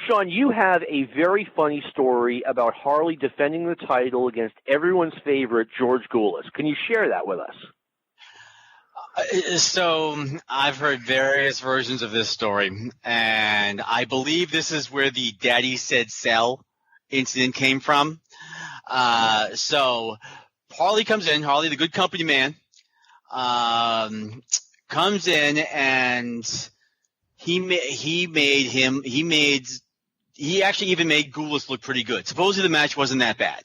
Sean, you have a very funny story about Harley defending the title against everyone's favorite, George Goulas. Can you share that with us? So I've heard various versions of this story, and I believe this is where the Daddy Said Sell incident came from. So Harley comes in, Harley, the good company man, comes in, and he actually even made Goulas look pretty good. Supposedly the match wasn't that bad.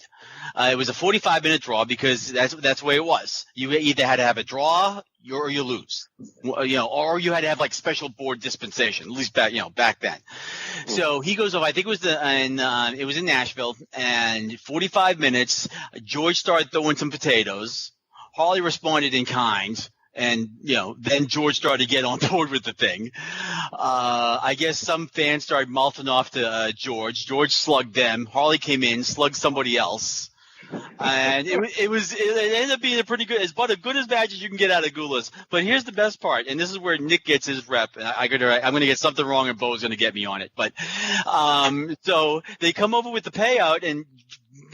It was a 45-minute draw because that's the way it was. You either had to have a draw or you lose, or you had to have like special board dispensation, at least back then. So he goes over. I think it was it was in Nashville, and 45 minutes. George started throwing some potatoes. Harley responded in kind. And, then George started to get on board with the thing. I guess some fans started mouthing off to George. George slugged them. Harley came in, slugged somebody else. And it ended up being a pretty good – it's about as good as match as you can get out of Goulas. But here's the best part, and this is where Nick gets his rep. And I'm going to get something wrong, and Bo's going to get me on it. But so they come over with the payout, and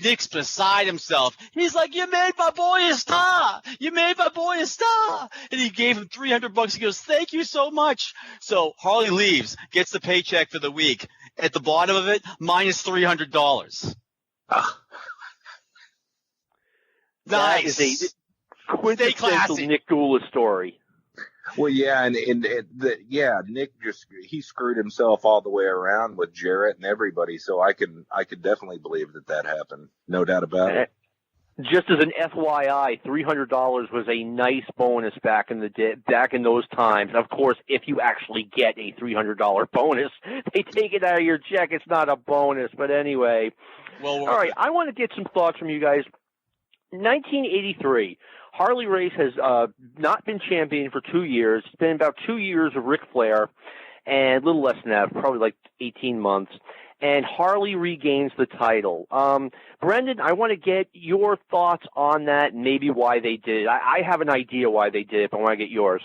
Nick's beside himself. He's like, "You made my boy a star. You made my boy a star." And he gave him $300. He goes, "Thank you so much." So Harley leaves, gets the paycheck for the week. At the bottom of it, minus $300. Nice. That is a quintessential Nick Goulas story. Well, yeah, and Nick he screwed himself all the way around with Jarrett and everybody. So I could definitely believe that happened, no doubt about it. Just as an FYI, $300 was a nice bonus back in those times. Of course, if you actually get a $300 bonus, they take it out of your check. It's not a bonus, but anyway. Well, all right, I want to get some thoughts from you guys. 1983. Harley Race has not been champion for 2 years. It's been about 2 years of Ric Flair, and a little less than that, probably like 18 months. And Harley regains the title. Brendan, I want to get your thoughts on that and maybe why they did it. I have an idea why they did it, but I want to get yours.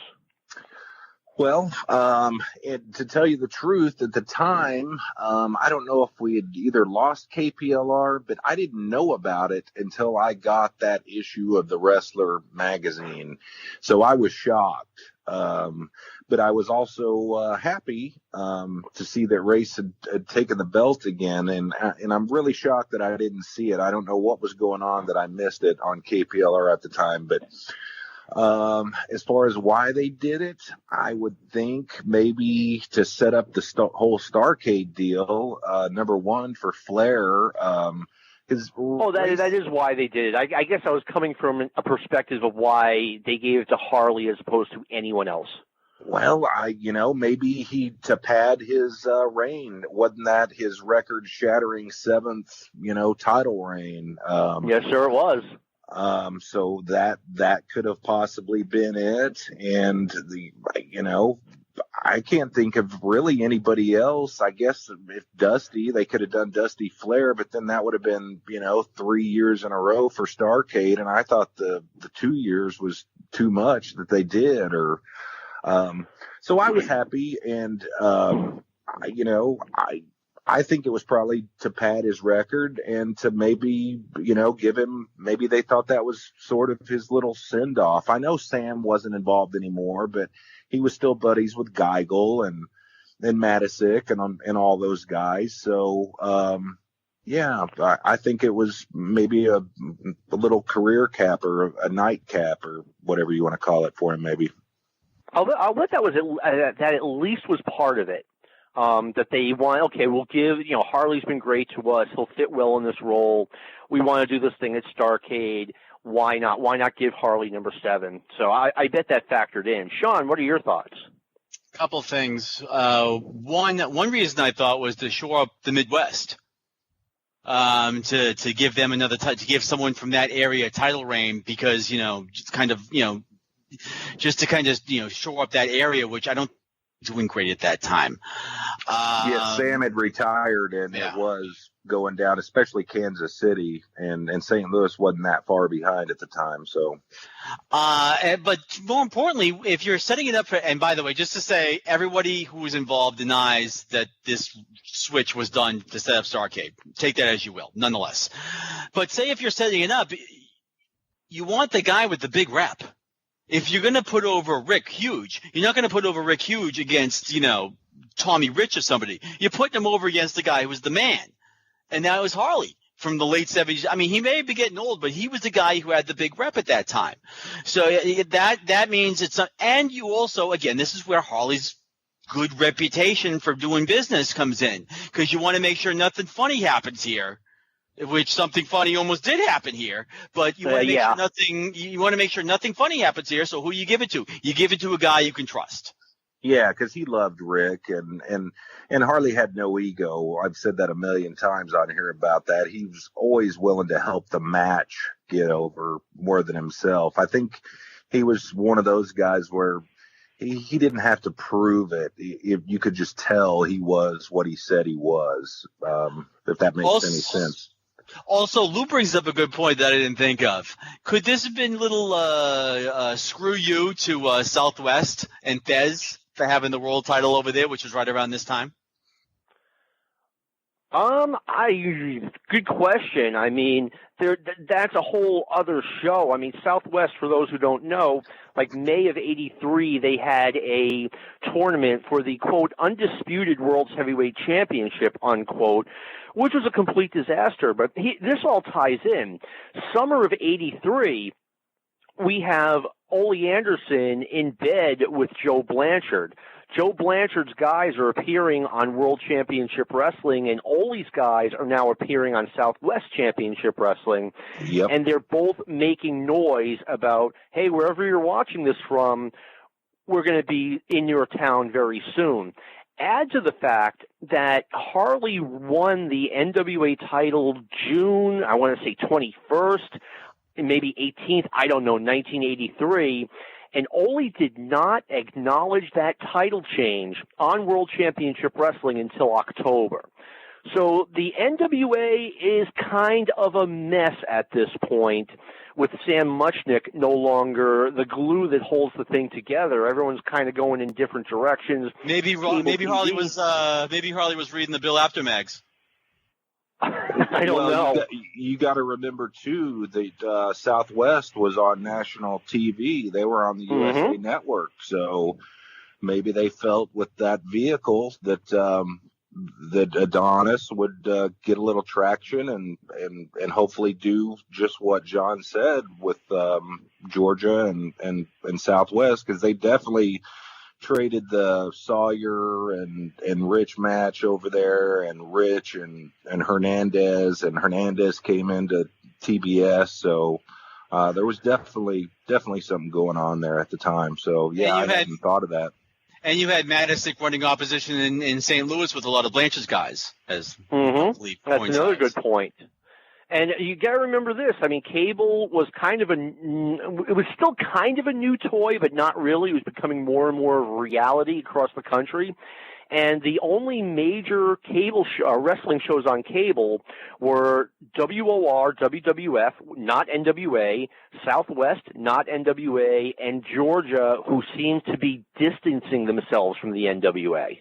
Well, to tell you the truth, at the time, I don't know if we had either lost KPLR, but I didn't know about it until I got that issue of the Wrestler magazine. So I was shocked. But I was also happy to see that Race had taken the belt again, and I'm really shocked that I didn't see it. I don't know what was going on that I missed it on KPLR at the time, but as far as why they did it, I would think maybe to set up the whole Starrcade deal. Number one for Flair. That is why they did it. I guess I was coming from a perspective of why they gave it to Harley as opposed to anyone else. Well, maybe to pad his reign. Wasn't that his record-shattering 7th, title reign? Yes, sir, it was. So that could have possibly been it. And I can't think of really anybody else. I guess if Dusty, they could have done Dusty Flair, but then that would have been, 3 years in a row for Starrcade. And I thought the 2 years was too much that they did, so I was happy. And, I think it was probably to pad his record and to maybe, give him, maybe they thought that was sort of his little send off. I know Sam wasn't involved anymore, but he was still buddies with Geigel and Matisic and all those guys. So, I think it was maybe a little career cap or a night cap or whatever you want to call it for him, maybe. I'll bet that at least was part of it. That they want, okay, we'll give, Harley's been great to us. He'll fit well in this role. We want to do this thing at Starrcade. Why not? Why not give Harley number 7? So I bet that factored in. Sean, what are your thoughts? Couple things. One reason I thought was to shore up the Midwest. To give them another to give someone from that area a title reign, because, just to kind of, shore up that area, which I don't doing great at that time. Sam had retired, and it was going down, especially Kansas City, and St. Louis wasn't that far behind at the time. So, but more importantly, if you're setting it up for, and by the way, just to say, everybody who was involved denies that this switch was done to set up Starrcade. Take that as you will, nonetheless. But say if you're setting it up, you want the guy with the big rep. If you're going to put over Rick Huge, you're not going to put over Rick Huge against, Tommy Rich or somebody. You're putting him over against the guy who was the man. And that was Harley from the late 70s. I mean, he may be getting old, but he was the guy who had the big rep at that time. So that means it's – and you also – again, this is where Harley's good reputation for doing business comes in, because you want to make sure nothing funny happens here. Which something funny almost did happen here, but you want to make sure nothing. You want to make sure nothing funny happens here. So who you give it to? You give it to a guy you can trust. Yeah, because he loved Rick, and Harley had no ego. I've said that a million times on here about that. He was always willing to help the match get over more than himself. I think he was one of those guys where he didn't have to prove it. You could just tell he was what he said he was. If that makes any sense. Also, Lou brings up a good point that I didn't think of. Could this have been little screw you to Southwest and Thez for having the world title over there, which was right around this time? Good question. I mean, that's a whole other show. I mean, Southwest, for those who don't know, like May of '83, they had a tournament for the, quote, undisputed World's Heavyweight Championship, unquote, which was a complete disaster. But this all ties in. Summer of '83, we have Ole Anderson in bed with Joe Blanchard. Joe Blanchard's guys are appearing on World Championship Wrestling, and Ole's guys are now appearing on Southwest Championship Wrestling. Yep. And they're both making noise about, hey, wherever you're watching this from, we're going to be in your town very soon. Add to the fact that Harley won the NWA title June, I want to say 21st, maybe 18th, I don't know, 1983. And Ole did not acknowledge that title change on World Championship Wrestling until October. So the NWA is kind of a mess at this point, with Sam Muchnick no longer the glue that holds the thing together. Everyone's kind of going in different directions. Maybe Harley was reading the Bill Apter mags. I don't know. You got to remember too that Southwest was on national TV. They were on the USA Network, so maybe they felt with that vehicle that that Adonis would get a little traction and hopefully do just what John said with Georgia and Southwest, because they definitely traded the Sawyer and Rich match over there, and Rich and Hernandez came into TBS, so there was definitely something going on there at the time. So yeah, I hadn't thought of that. And you had Madisick running opposition in St. Louis with a lot of Blanchard's guys as That's another good point. And you got to remember this. I mean, cable was it was still kind of a new toy, but not really. It was becoming more and more of a reality across the country. And the only major cable wrestling shows on cable were WOR, WWF, not NWA, Southwest, not NWA, and Georgia, who seemed to be distancing themselves from the NWA.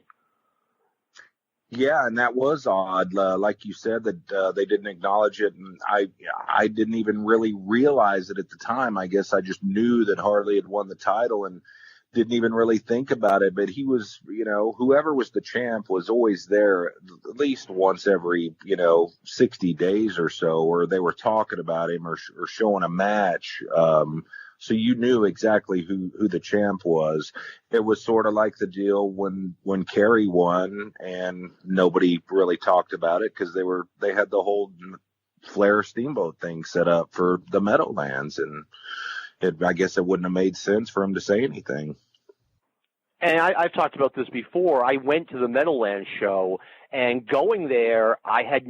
Yeah, and that was odd. Like you said, that they didn't acknowledge it, and I didn't even really realize it at the time. I guess I just knew that Harley had won the title and didn't even really think about it. But he was, whoever was the champ was always there at least once every, 60 days or so, or they were talking about him or showing a match. So you knew exactly who the champ was. It was sort of like the deal when Kerry won and nobody really talked about it because they had the whole Flair Steamboat thing set up for the Meadowlands, and I guess it wouldn't have made sense for him to say anything. And I've talked about this before. I went to the Meadowlands show, and going there, I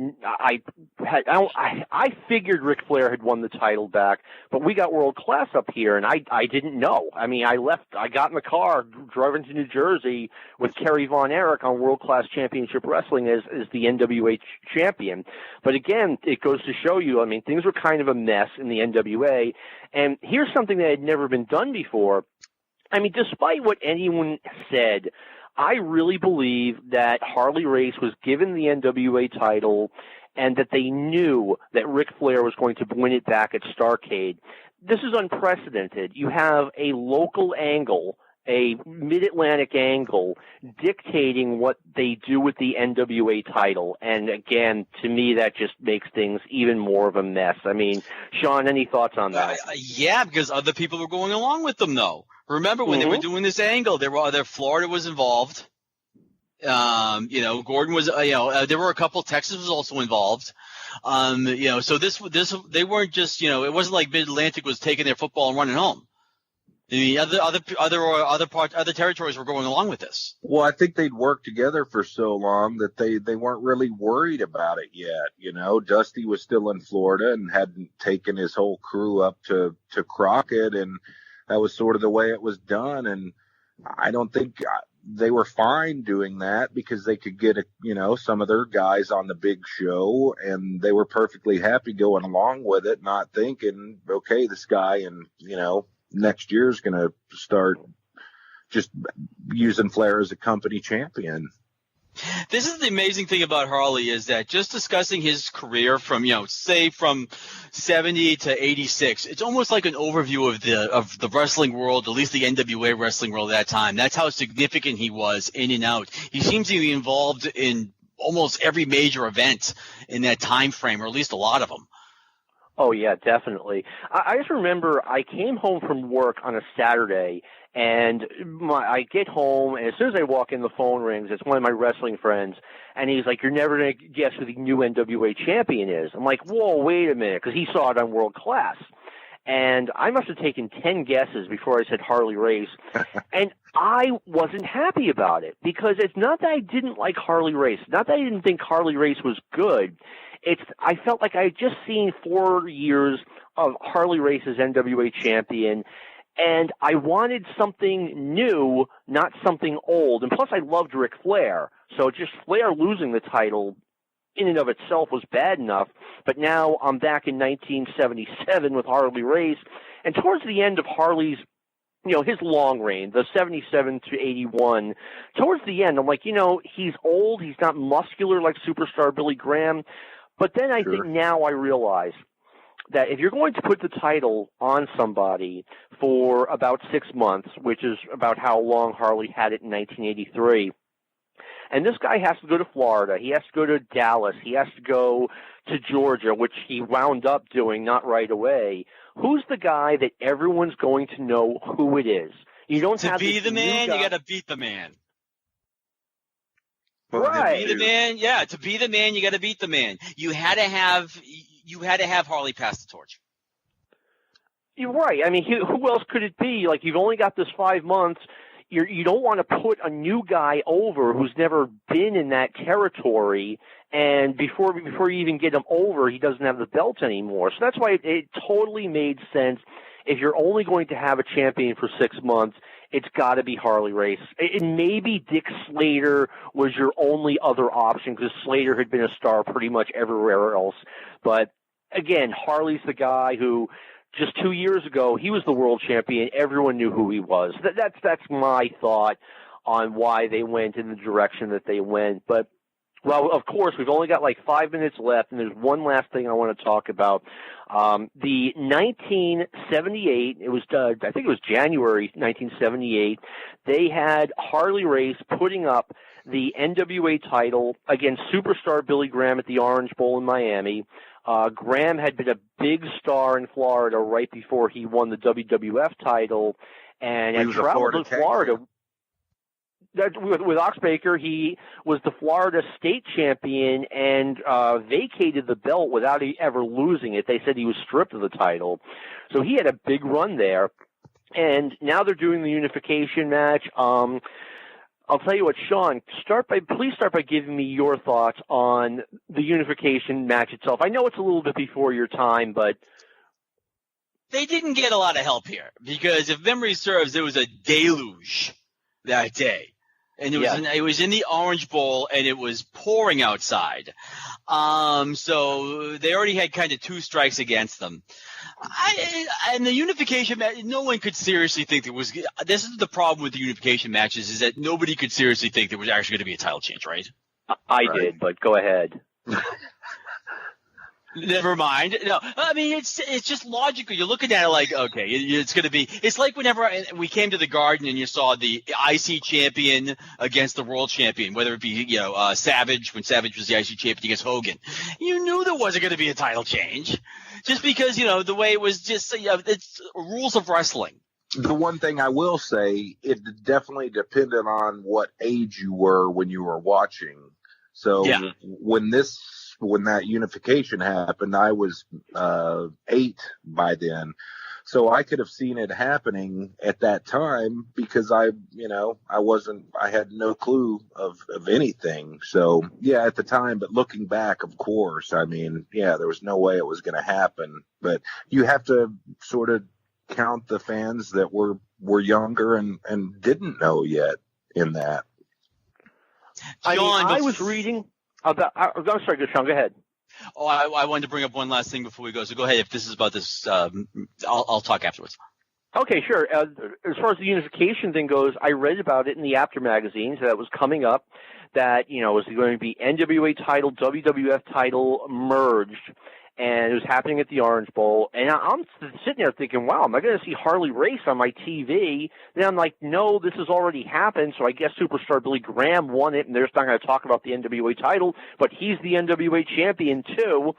figured Ric Flair had won the title back, but we got World Class up here, and I didn't know. I mean, I got in the car, drove into New Jersey with Kerry Von Erich on World Class Championship Wrestling as the NWA champion. But again, it goes to show you, I mean, things were kind of a mess in the NWA, and here's something that had never been done before. I mean, despite what anyone said, I really believe that Harley Race was given the NWA title and that they knew that Ric Flair was going to win it back at Starrcade. This is unprecedented. You have a local angle, a mid-Atlantic angle, dictating what they do with the NWA title. And again, to me, that just makes things even more of a mess. I mean, Sean, any thoughts on that? Yeah, because other people were going along with them, though. Remember when they were doing this angle, Florida was involved. Gordon was, there were a couple. Texas was also involved. So they weren't just, it wasn't like Mid-Atlantic was taking their football and running home. The other territories were going along with this. Well, I think they'd worked together for so long that they weren't really worried about it yet. Dusty was still in Florida and hadn't taken his whole crew up to Crockett, and that was sort of the way it was done. And I don't think they were fine doing that because they could get some of their guys on the big show, and they were perfectly happy going along with it, not thinking, okay, this guy and next year is going to start just using Flair as a company champion. This is the amazing thing about Harley, is that just discussing his career from, say from 70 to 86, it's almost like an overview of the wrestling world, at least the NWA wrestling world at that time. That's how significant he was in and out. He seems to be involved in almost every major event in that time frame, or at least a lot of them. Oh, yeah, definitely. I just remember I came home from work on a Saturday, and I get home, and as soon as I walk in, the phone rings. It's one of my wrestling friends, and he's like, "You're never going to guess who the new NWA champion is." I'm like, "Whoa, wait a minute," because he saw it on World Class. And I must have taken 10 guesses before I said Harley Race, and I wasn't happy about it, because it's not that I didn't like Harley Race, not that I didn't think Harley Race was good. I felt like I had just seen 4 years of Harley Race as NWA champion, and I wanted something new, not something old. And plus, I loved Ric Flair, so just Flair losing the title in and of itself was bad enough. But now I'm back in 1977 with Harley Race, and towards the end of Harley's, his long reign, the 77 to 81, towards the end, I'm like, he's old, he's not muscular like superstar Billy Graham. But then I think now I realize that if you're going to put the title on somebody for about 6 months, which is about how long Harley had it in 1983, and this guy has to go to Florida, he has to go to Dallas, he has to go to Georgia, which he wound up doing not right away, who's the guy that everyone's going to know who it is? You don't have to be the man, you got to beat the man. Right. To be the man, to be the man, you got to beat the man. You had to have Harley pass the torch. You're right. I mean, who else could it be? Like, you've only got this 5 months. You don't want to put a new guy over who's never been in that territory, and before you even get him over, he doesn't have the belt anymore. So that's why it totally made sense. If you're only going to have a champion for 6 months, it's got to be Harley Race. Maybe Dick Slater was your only other option because Slater had been a star pretty much everywhere else. But again, Harley's the guy who just 2 years ago, he was the world champion. Everyone knew who he was. That's my thought on why they went in the direction that they went. But, well, of course, we've only got like 5 minutes left, and there's one last thing I want to talk about. The 1978, I think it was January 1978, they had Harley Race putting up the NWA title against superstar Billy Graham at the Orange Bowl in Miami. Graham had been a big star in Florida right before he won the WWF title, and had traveled to Florida. With Oxbaker, he was the Florida state champion and vacated the belt without ever losing it. They said he was stripped of the title. So he had a big run there. And now they're doing the unification match. I'll tell you what, Sean, please start by giving me your thoughts on the unification match itself. I know it's a little bit before your time, but they didn't get a lot of help here because if memory serves, there was a deluge that day. And it was in the Orange Bowl, and it was pouring outside. So they already had kind of 2 strikes against them. And the unification match, no one could seriously think there was – this is the problem with the unification matches is that nobody could seriously think there was actually going to be a title change, right? I did, but go ahead. Never mind. No, I mean, it's just logical. You're looking at it like, okay, it's going to be – it's like whenever we came to the Garden and you saw the IC champion against the world champion, whether it be, Savage, when Savage was the IC champion against Hogan. You knew there wasn't going to be a title change just because, the way it was just it's rules of wrestling. The one thing I will say, it definitely depended on what age you were when you were watching. So when that unification happened, I was 8 by then. So I could have seen it happening at that time because I had no clue of anything. So yeah, at the time, but looking back, of course, I mean, yeah, there was no way it was going to happen, but you have to sort of count the fans that were younger and didn't know yet in that. I was reading about. I'm sorry, Sean. Go ahead. Oh, I wanted to bring up one last thing before we go. So go ahead. If this is about this, I'll talk afterwards. Okay, sure. As far as the unification thing goes, I read about it in the After magazine, so that was coming up. That it was going to be NWA title, WWF title merged, and it was happening at the Orange Bowl. And I'm sitting there thinking, wow, am I going to see Harley Race on my TV? Then I'm like, no, this has already happened, so I guess superstar Billy Graham won it, and they're not going to talk about the NWA title, but he's the NWA champion too.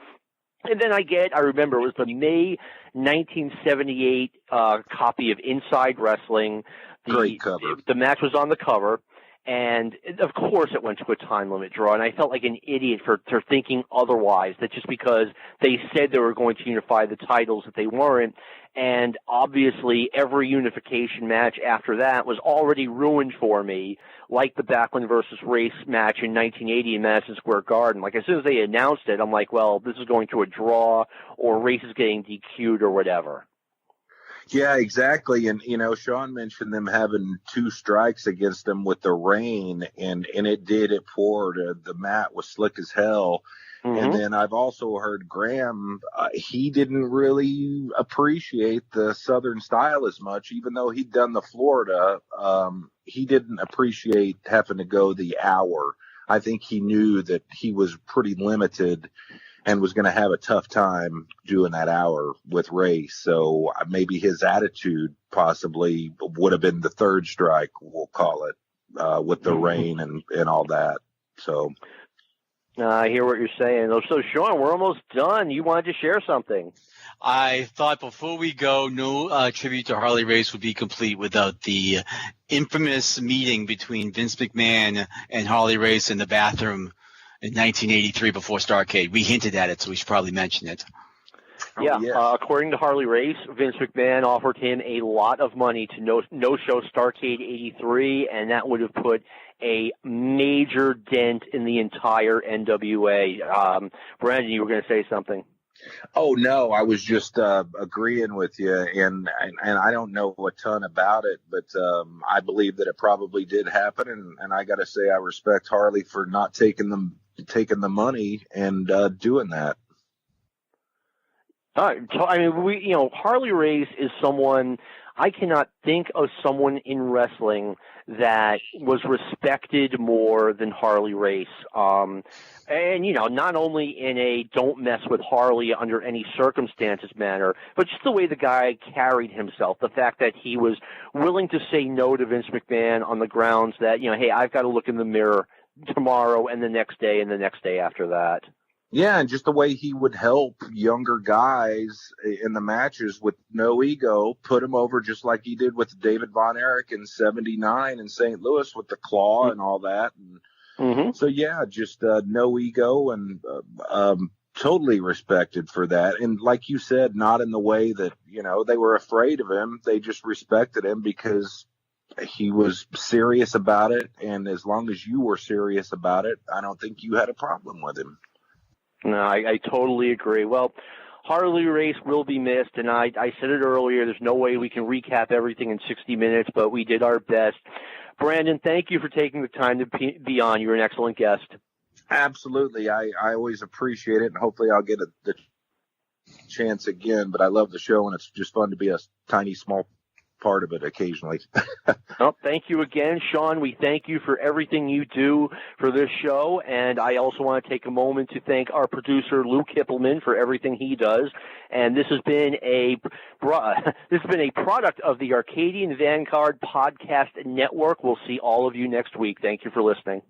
And then I remember it was the May 1978 copy of Inside Wrestling. Great cover. The match was on the cover. And, of course, it went to a time limit draw, and I felt like an idiot for thinking otherwise, that just because they said they were going to unify the titles that they weren't. And, obviously, every unification match after that was already ruined for me, like the Backlund versus Race match in 1980 in Madison Square Garden. Like, as soon as they announced it, I'm like, well, this is going to a draw, or Race is getting DQ'd or whatever. Yeah, exactly. And, Sean mentioned them having 2 strikes against them with the rain, and it poured. The mat was slick as hell. Mm-hmm. And then I've also heard Graham, he didn't really appreciate the Southern style as much, even though he'd done the Florida. He didn't appreciate having to go the hour. I think he knew that he was pretty limited and was going to have a tough time doing that hour with Race. So maybe his attitude possibly would have been the 3rd strike, we'll call it, with the rain and all that. So I hear what you're saying. So, Sean, we're almost done. You wanted to share something. I thought before we go, no tribute to Harley Race would be complete without the infamous meeting between Vince McMahon and Harley Race in the bathroom in 1983 before Starrcade. We hinted at it, so we should probably mention it. Yeah, according to Harley Race, Vince McMahon offered him a lot of money to no-show Starrcade 83, and that would have put a major dent in the entire NWA. Brandon, you were going to say something. Oh, no, I was just agreeing with you, and I don't know a ton about it, but I believe that it probably did happen, and I got to say I respect Harley for not taking the money and doing that. I mean, Harley Race is someone, I cannot think of someone in wrestling that was respected more than Harley Race. And, not only in a don't mess with Harley under any circumstances manner, but just the way the guy carried himself, the fact that he was willing to say no to Vince McMahon on the grounds that, hey, I've got to look in the mirror tomorrow and the next day and the next day after that. Yeah, and just the way he would help younger guys in the matches with no ego, put them over just like he did with David Von Erich in '79 in St. Louis with the claw and all that. And so, yeah, just no ego and totally respected for that. And like you said, not in the way that, they were afraid of him. They just respected him because he was serious about it. And as long as you were serious about it, I don't think you had a problem with him. No, I totally agree. Well, Harley Race will be missed, and I said it earlier, there's no way we can recap everything in 60 minutes, but we did our best. Brandon, thank you for taking the time to be on. You're an excellent guest. Absolutely. I always appreciate it, and hopefully I'll get the chance again, but I love the show, and it's just fun to be a tiny, small part of it occasionally. Well, thank you again, Sean. We thank you for everything you do for this show, and I also want to take a moment to thank our producer Luke Hippelman for everything he does. And this has been a product of the Arcadian Vanguard Podcast Network. We'll see all of you next week. Thank you for listening.